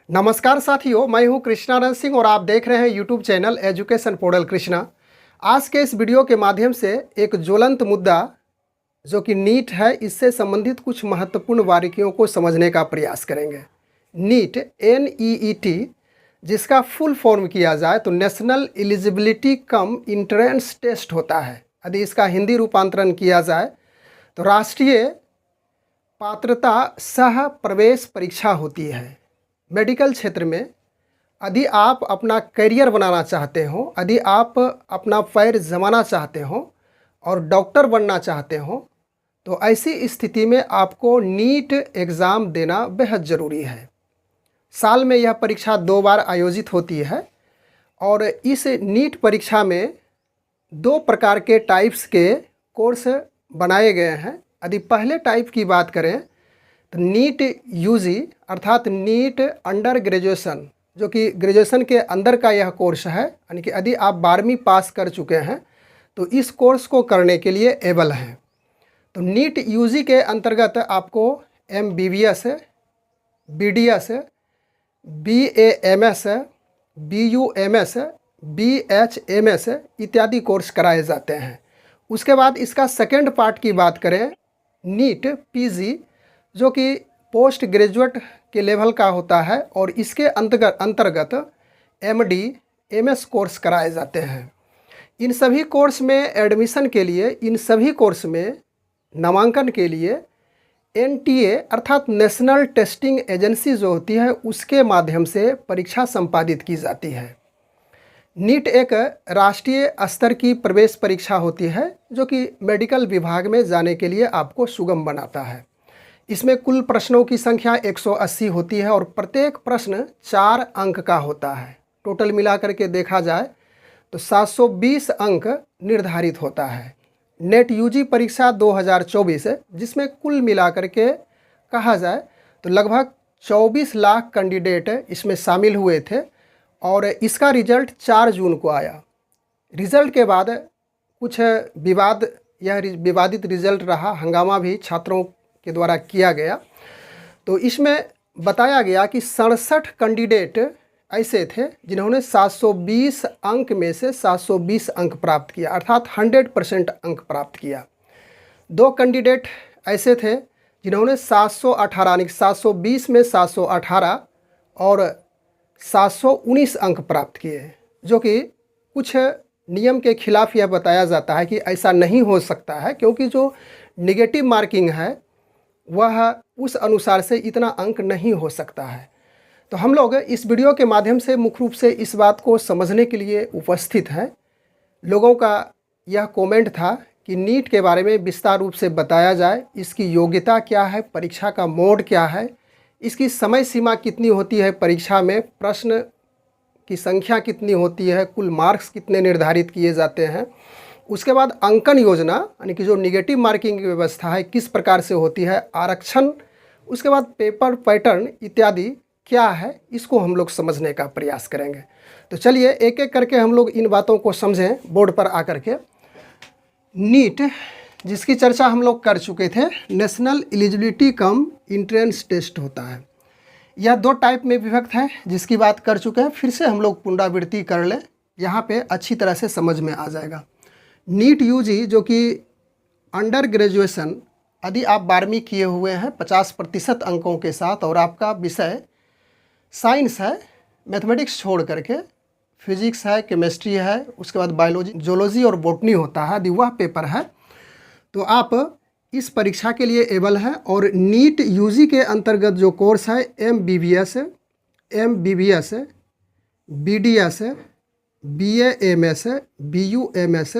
नमस्कार साथियों, मैं हूं कृष्णानंद सिंह और आप देख रहे हैं YouTube channel education portal Krishna. आज के इस वीडियो के माध्यम से एक ज्वलंत मुद्दा जो कि नीट है, इससे संबंधित कुछ महत्वपूर्ण बारीकियों को समझने का प्रयास करेंगे। नीट NEET, जिसका फुल फॉर्म किया जाए तो national eligibility cum entrance test होता है। यदि इसका हिंदी रूपांतरण किया जाए तो राष्ट्रीय पात्रता सह प्रवेश परीक्षा होती है। मेडिकल क्षेत्र में यदि आप अपना करियर बनाना चाहते हो, यदि आप अपना पैर जमाना चाहते हो और डॉक्टर बनना चाहते हो, तो ऐसी स्थिति में आपको नीट एग्ज़ाम देना बेहद ज़रूरी है। साल में यह परीक्षा 2 बार आयोजित होती है और इस नीट परीक्षा में 2 प्रकार के टाइप्स के कोर्स बनाए गए हैं। यदि पहले टाइप की बात करें तो नीट UG अर्थात नीट अंडर ग्रेजुएशन, जो कि ग्रेजुएशन के अंदर का यह कोर्स है, यानी कि यदि आप 12वीं पास कर चुके हैं तो इस कोर्स को करने के लिए एबल हैं। तो नीट UG के अंतर्गत आपको MBBS, BDS, BAMS, BUMS, BHMS इत्यादि कोर्स कराए जाते हैं। उसके बाद इसका सेकेंड पार्ट की बात करें, नीट PG, जो कि पोस्ट ग्रेजुएट के लेवल का होता है और इसके अंतर्गत MD, MS कोर्स कराए जाते हैं। इन सभी कोर्स में एडमिशन के लिए, इन सभी कोर्स में नामांकन के लिए NTA अर्थात नेशनल टेस्टिंग एजेंसी जो होती है उसके माध्यम से परीक्षा संपादित की जाती है। नीट एक राष्ट्रीय स्तर की प्रवेश परीक्षा होती है जो कि मेडिकल विभाग में जाने के लिए आपको सुगम बनाता है। इसमें कुल प्रश्नों की संख्या 180 होती है और प्रत्येक प्रश्न 4 अंक का होता है। टोटल मिलाकर के देखा जाए तो 720 अंक निर्धारित होता है। नेट UG परीक्षा 2024 जिसमें कुल मिलाकर के कहा जाए तो लगभग 24 लाख कैंडिडेट इसमें शामिल हुए थे और इसका रिजल्ट 4 जून को आया। रिज़ल्ट के बाद कुछ विवादित रिज़ल्ट रहा, हंगामा भी छात्रों के द्वारा किया गया। तो इसमें बताया गया कि 67 कैंडिडेट ऐसे थे जिन्होंने 720 अंक में से 720 अंक प्राप्त किया, अर्थात 100% अंक प्राप्त किया। 2 कैंडिडेट ऐसे थे जिन्होंने 718 यानी 720 में 718 और 719 अंक प्राप्त किए, जो कि कुछ नियम के खिलाफ यह बताया जाता है कि ऐसा नहीं हो सकता है, क्योंकि जो निगेटिव मार्किंग है वह उस अनुसार से इतना अंक नहीं हो सकता है। तो हम लोग इस वीडियो के माध्यम से मुख्य रूप से इस बात को समझने के लिए उपस्थित हैं। लोगों का यह कमेंट था कि नीट के बारे में विस्तार रूप से बताया जाए, इसकी योग्यता क्या है, परीक्षा का मोड क्या है, इसकी समय सीमा कितनी होती है, परीक्षा में प्रश्न की संख्या कितनी होती है, कुल मार्क्स कितने निर्धारित किए जाते हैं, उसके बाद अंकन योजना यानी कि जो निगेटिव मार्किंग की व्यवस्था है किस प्रकार से होती है, आरक्षण, उसके बाद पेपर पैटर्न इत्यादि क्या है, इसको हम लोग समझने का प्रयास करेंगे। तो चलिए एक एक करके हम लोग इन बातों को समझें बोर्ड पर आकर के। नीट, जिसकी चर्चा हम लोग कर चुके थे, national eligibility cum entrance test होता है। यह 2 टाइप में विभक्त है जिसकी बात कर चुके हैं। फिर से हम लोग पुनरावृत्ति कर लें, यहाँ पे अच्छी तरह से समझ में आ जाएगा। नीट UG जो कि अंडर ग्रेजुएशन, यदि आप 12वीं किए हुए हैं 50% अंकों के साथ और आपका विषय साइंस है, मैथमेटिक्स छोड़ करके फिजिक्स है, केमिस्ट्री है, उसके बाद बायोलॉजी, जोलॉजी और बॉटनी होता है, यदि वह पेपर है तो आप इस परीक्षा के लिए एबल हैं। और नीट UG के अंतर्गत जो कोर्स है MBBS, MBBS, BDS, BAMS, BUMS,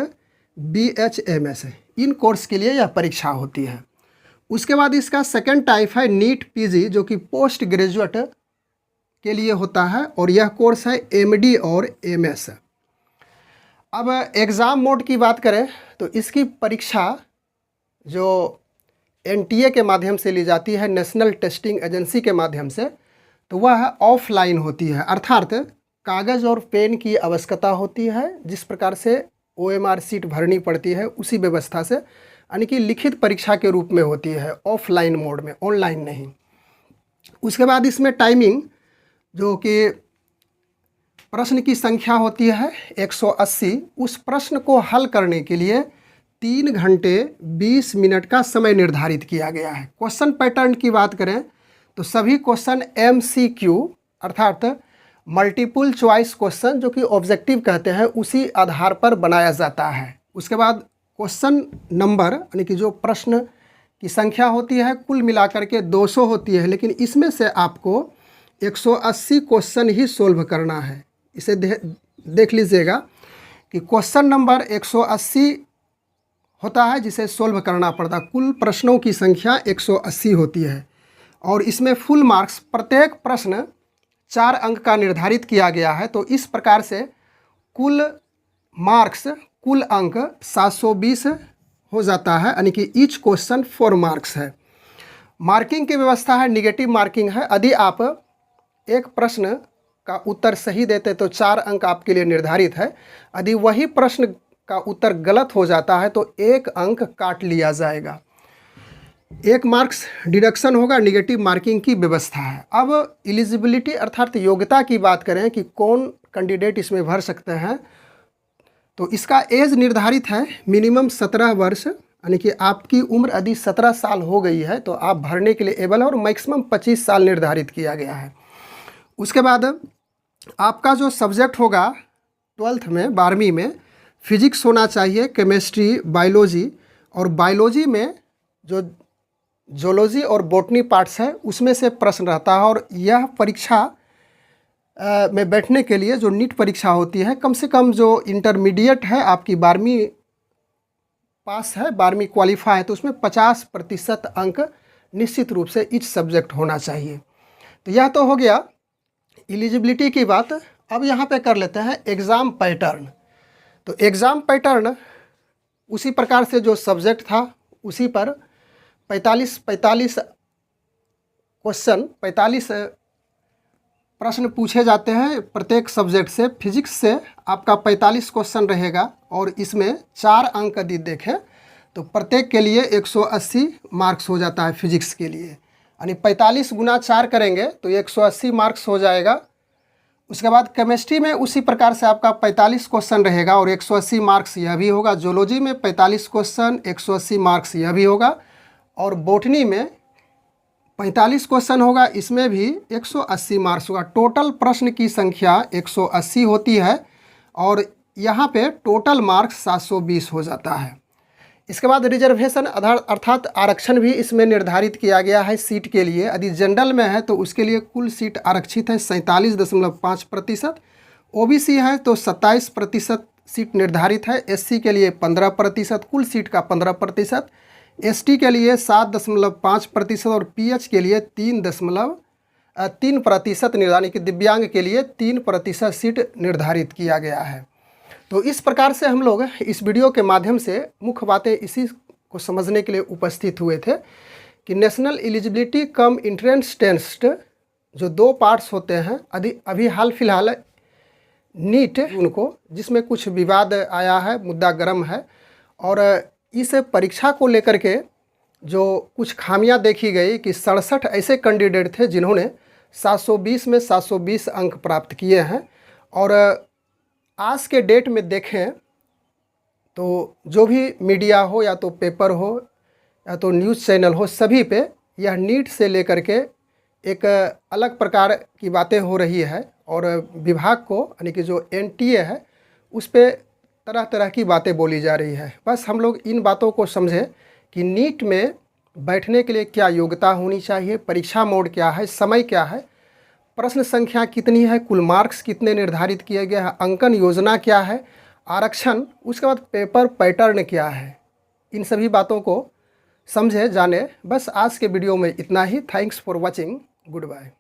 BHMS, इन कोर्स के लिए यह परीक्षा होती है। उसके बाद इसका सेकंड टाइप है नीट PG, जो कि पोस्ट ग्रेजुएट के लिए होता है और यह कोर्स है MD और MS। अब एग्ज़ाम मोड की बात करें तो इसकी परीक्षा जो NTA के माध्यम से ली जाती है, नेशनल टेस्टिंग एजेंसी के माध्यम से, तो वह ऑफलाइन होती है, अर्थात कागज़ और पेन की आवश्यकता होती है। जिस प्रकार से OMR सीट भरनी पड़ती है उसी व्यवस्था से, यानी कि लिखित परीक्षा के रूप में होती है, ऑफलाइन मोड में, ऑनलाइन नहीं। उसके बाद इसमें टाइमिंग जो कि प्रश्न की संख्या होती है 180, उस प्रश्न को हल करने के लिए 3 घंटे 20 मिनट का समय निर्धारित किया गया है। क्वेश्चन पैटर्न की बात करें तो सभी क्वेश्चन MCQ अर्थात मल्टीपल चॉइस क्वेश्चन जो कि ऑब्जेक्टिव कहते हैं उसी आधार पर बनाया जाता है। उसके बाद क्वेश्चन नंबर यानी कि जो प्रश्न की संख्या होती है कुल मिलाकर के 200 होती है, लेकिन इसमें से आपको 180 क्वेश्चन ही सोल्व करना है। इसे देख लीजिएगा कि क्वेश्चन नंबर 180 होता है जिसे सोल्व करना पड़ता है। कुल प्रश्नों की संख्या 180 होती है और इसमें फुल मार्क्स प्रत्येक प्रश्न 4 अंक का निर्धारित किया गया है। तो इस प्रकार से कुल मार्क्स कुल अंक 720 हो जाता है, यानी कि ईच क्वेश्चन 4 मार्क्स है। मार्किंग की व्यवस्था है, निगेटिव मार्किंग है। यदि आप एक प्रश्न का उत्तर सही देते तो 4 अंक आपके लिए निर्धारित है। यदि वही प्रश्न का उत्तर गलत हो जाता है तो 1 अंक काट लिया जाएगा, 1 मार्क्स डिडक्शन होगा। निगेटिव मार्किंग की व्यवस्था है। अब एलिजिबिलिटी अर्थात योग्यता की बात करें कि कौन कैंडिडेट इसमें भर सकते हैं, तो इसका एज निर्धारित है मिनिमम 17 वर्ष, यानी कि आपकी उम्र यदि 17 साल हो गई है तो आप भरने के लिए एबल है, और मैक्सिमम 25 साल निर्धारित किया गया है। उसके बाद आपका जो सब्जेक्ट होगा 12th में 12वीं में फिजिक्स होना चाहिए, केमिस्ट्री, बायोलॉजी, और बायोलॉजी में जो जोलॉजी और बॉटनी पार्ट्स है उसमें से प्रश्न रहता है। और यह परीक्षा में बैठने के लिए जो नीट परीक्षा होती है, कम से कम जो इंटरमीडिएट है आपकी 12वीं पास है, 12वीं क्वालिफाई है, तो उसमें 50% अंक निश्चित रूप से इच सब्जेक्ट होना चाहिए। तो यह तो हो गया एलिजिबिलिटी की बात। अब यहाँ पे कर लेते हैं एग्ज़ाम पैटर्न। तो एग्ज़ाम पैटर्न उसी प्रकार से जो सब्जेक्ट था उसी पर 45 क्वेश्चन 45 प्रश्न पूछे जाते हैं प्रत्येक सब्जेक्ट से। फिजिक्स से आपका 45 क्वेश्चन रहेगा और इसमें 4 अंक यदि देखें तो प्रत्येक के लिए 180 मार्क्स हो जाता है फिजिक्स के लिए, यानी 45 गुना 4 करेंगे तो 180 मार्क्स हो जाएगा। उसके बाद केमिस्ट्री में उसी प्रकार से आपका 45 क्वेश्चन रहेगा और 180 मार्क्स यह भी होगा। जोलॉजी में 45 क्वेश्चन 180 मार्क्स यह भी होगा, और बॉटनी में 45 क्वेश्चन होगा, इसमें भी 180 मार्क्स होगा। टोटल प्रश्न की संख्या 180 होती है और यहाँ पे टोटल मार्क्स 720 हो जाता है। इसके बाद रिजर्वेशन अर्थात आरक्षण भी इसमें निर्धारित किया गया है सीट के लिए। यदि जनरल में है तो उसके लिए कुल सीट आरक्षित है 47.5%, OBC है तो 27% सीट निर्धारित है, SC के लिए 15%, कुल सीट का 15%, ST के लिए 7.5% और PH के लिए 3% यानी कि दिव्यांग के लिए 3% सीट निर्धारित किया गया है। तो इस प्रकार से हम लोग इस वीडियो के माध्यम से मुख्य बातें इसी को समझने के लिए उपस्थित हुए थे कि national eligibility cum entrance test जो 2 पार्ट्स होते हैं, अभी हाल फिलहाल नीट उनको जिसमें कुछ विवाद आया है, मुद्दा गर्म है, और इस परीक्षा को लेकर के जो कुछ खामियां देखी गई कि 67 ऐसे कैंडिडेट थे जिन्होंने 720 में 720 अंक प्राप्त किए हैं। और आज के डेट में देखें तो जो भी मीडिया हो या तो पेपर हो या तो न्यूज़ चैनल हो, सभी पे यह नीट से लेकर के एक अलग प्रकार की बातें हो रही है, और विभाग को यानी कि जो NTA है उस पे तरह तरह की बातें बोली जा रही है। बस हम लोग इन बातों को समझें कि नीट में बैठने के लिए क्या योग्यता होनी चाहिए, परीक्षा मोड क्या है, समय क्या है, प्रश्न संख्या कितनी है, कुल मार्क्स कितने निर्धारित किए गए हैं, अंकन योजना क्या है, आरक्षण, उसके बाद पेपर पैटर्न क्या है, इन सभी बातों को समझे जाने। बस आज के वीडियो में इतना ही। Thanks for watching. Good bye.